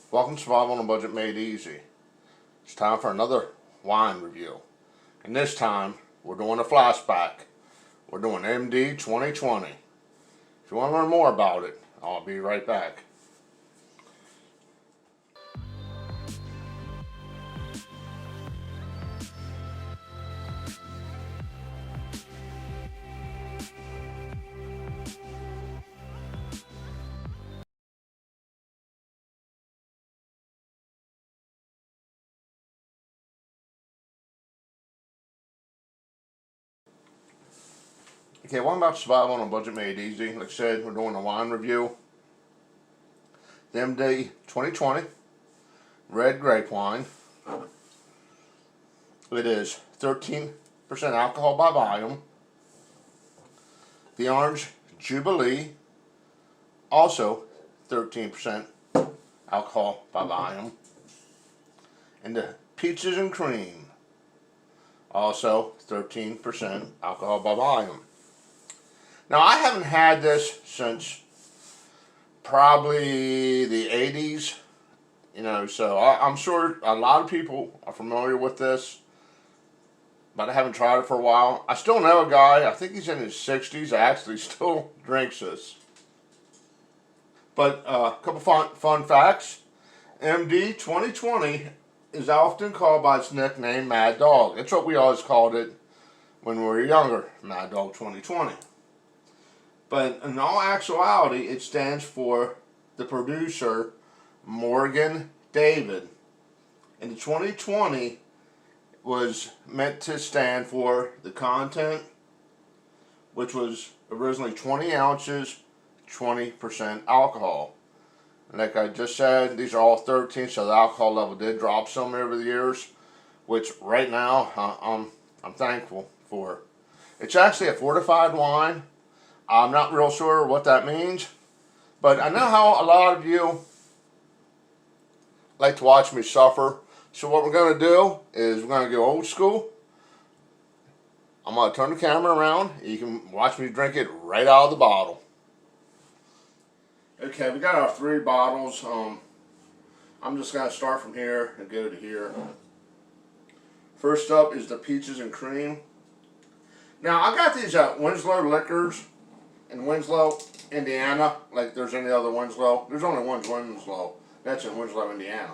Welcome to Survival on a Budget Made Easy. It's time for another wine review. And this time, we're doing a flashback. We're doing MD 2020. If you want to learn more about it, I'll be right back. Okay, one about Survival on a Budget Made Easy. Like I said, we're doing a wine review. The MD 2020 red grape wine. It is 13% alcohol by volume. The orange Jubilee, also 13% alcohol by volume. And the peaches and cream, also 13% alcohol by volume. Now, I haven't had this since probably the 80s, so I'm sure a lot of people are familiar with this, but I haven't tried it for a while. I still know a guy, I think he's in his 60s, actually still drinks this. But a couple fun facts. MD 2020 is often called by its nickname Mad Dog. That's what we always called it when we were younger, Mad Dog 2020. But in all actuality, it stands for the producer, Morgan David. And the 2020 was meant to stand for the content, which was originally 20 ounces, 20% alcohol. And like I just said, these are all 13, so the alcohol level did drop some over the years, which right now I'm thankful for. It's actually a fortified wine. I'm not real sure what that means, but I know how a lot of you like to watch me suffer. So what we're going to do is we're going to go old school. I'm going to turn the camera around. You can watch me drink it right out of the bottle. Okay, we got our 3 bottles. I'm just going to start from here and go to here. First up is the peaches and cream. Now, I got these at Winslow Liquors in Winslow, Indiana. Like there's any other Winslow. There's only one Winslow. That's in Winslow, Indiana.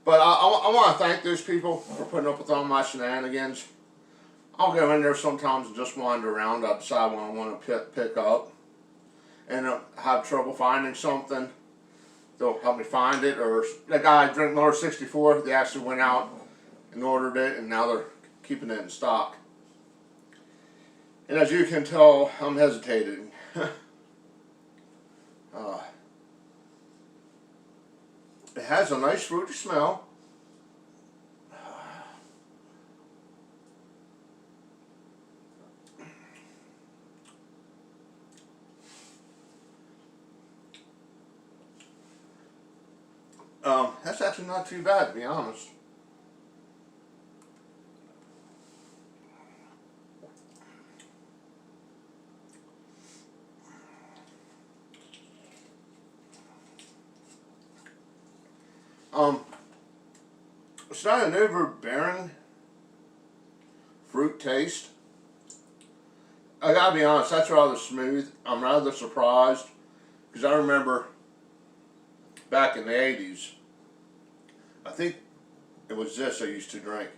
But I want to thank those people for putting up with all my shenanigans. I'll go in there sometimes and just wander around. I decide what I want to pick up. And have trouble finding something. They'll help me find it. Or the guy Drink Miller 64, they actually went out and ordered it, and now they're keeping it in stock. And as you can tell, I'm hesitating. It has a nice fruity smell. That's actually not too bad, to be honest. It's not an overbearing fruit taste. I gotta be honest, that's rather smooth. I'm rather surprised because I remember back in the 80s, I think it was this I used to drink.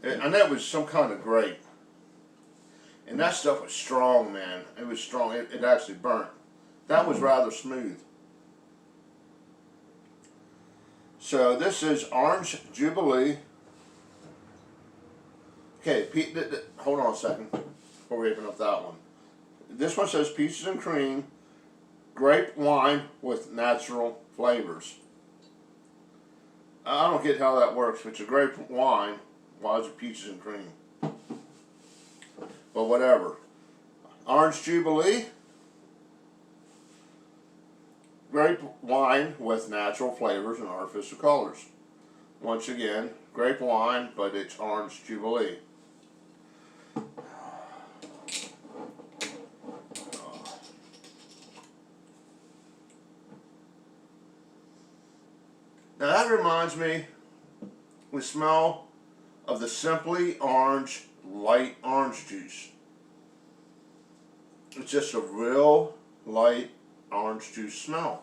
I know it was some kind of grape. And that stuff was strong, man. It was strong. It actually burnt. That was rather smooth. So this is Orange Jubilee. Okay, hold on a second before we open up that one. This one says peaches and cream, grape wine with natural flavors. I don't get how that works. If it's a grape wine, why is it peaches and cream? But whatever. Orange Jubilee. grape wine with natural flavors and artificial colors. Once again, grape wine, but it's orange Jubilee. Now that reminds me, the smell of the Simply Orange light orange juice. It's just a real light orange juice smell.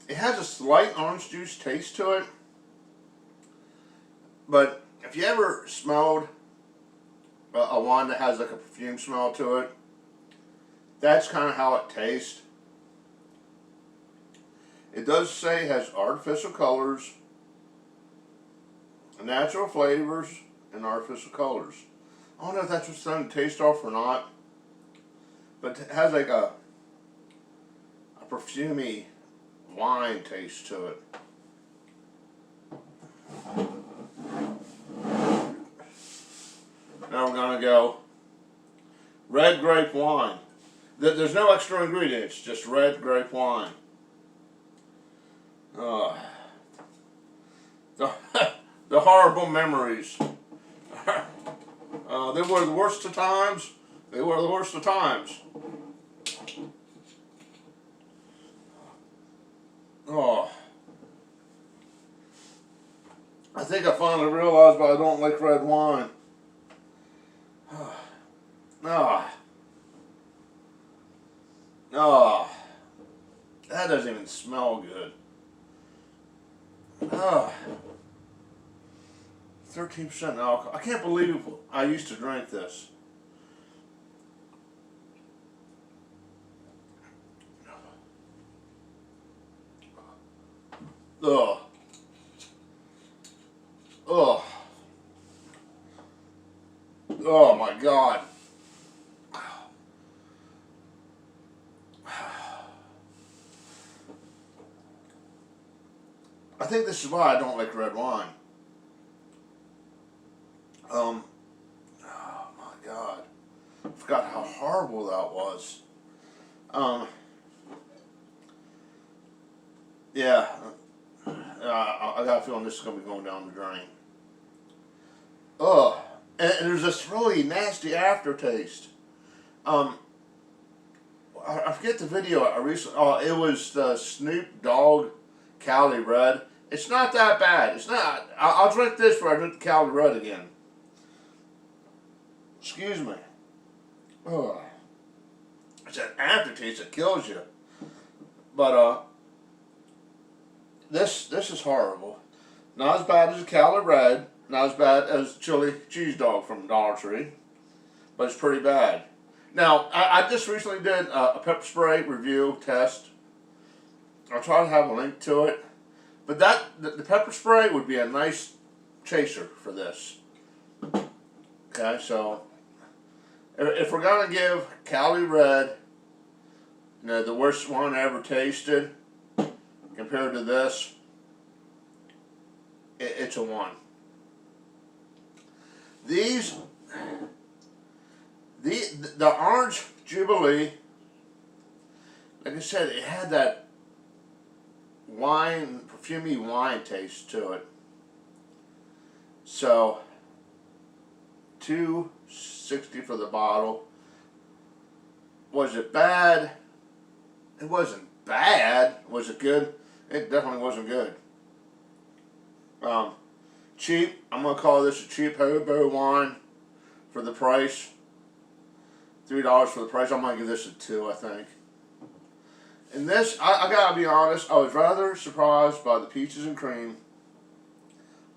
It has a slight orange juice taste to it, but if you ever smelled a wine that has like a perfume smell to it, that's kind of how it tastes. It does say it has artificial colors, natural flavors, and artificial colors. I don't know if that's what's starting to taste off or not, but it has like a perfumey wine taste to it. Now we're going to go red grape wine. There's no extra ingredients, just red grape wine. The horrible memories. They were the worst of times. They were the worst of times. Oh. I think I finally realized why I don't like red wine. Ah. Oh. That doesn't even smell good. Oh. 13% alcohol. I can't believe I used to drink this. Ugh. Ugh. Oh my God. I think this is why I don't like red wine. Oh my God. I forgot how horrible that was. Yeah. I got a feeling this is going to be going down the drain. Ugh. And there's this really nasty aftertaste. I forget the video I recently. Oh, it was the Snoop Dogg Cali Red. It's not that bad. It's not. I'll drink this before I drink the Cali Red again. Excuse me. Ugh. It's an aftertaste that kills you. But this is horrible. Not as bad as the Cali Red. Not as bad as chili cheese dog from Dollar Tree. But it's pretty bad. Now, I just recently did a pepper spray review test. I'll try to have a link to it. But the pepper spray would be a nice chaser for this. Okay, so if we're going to give Cali Red, you know, the worst one I ever tasted, compared to this, it's a 1. The orange Jubilee, like I said, it had that wine, perfumey wine taste to it. So, $2.60 for the bottle. Was it bad? It wasn't bad. Was it good? It definitely wasn't good. Cheap. I'm going to call this a cheap hobo wine for the price. $3 for the price. I'm going to give this a 2, I think. And this, I got to be honest, I was rather surprised by the peaches and cream.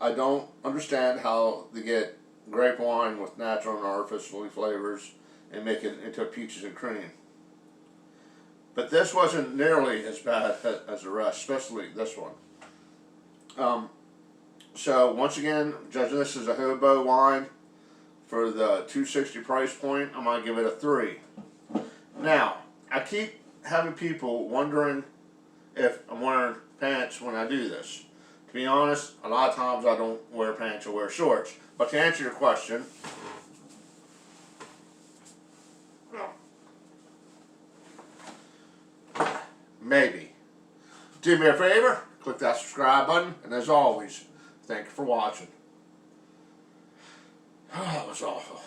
I don't understand how they get grape wine with natural and artificial flavors and make it into peaches and cream. But this wasn't nearly as bad as the rest, especially this one. So once again, judging this as a hobo wine for the $2.60 price point, I'm going to give it a 3. Now, I keep having people wondering if I'm wearing pants when I do this. To be honest, a lot of times I don't wear pants or wear shorts. But to answer your question, maybe. Do me a favor, click that subscribe button, and as always, thank you for watching. Oh, that was awful.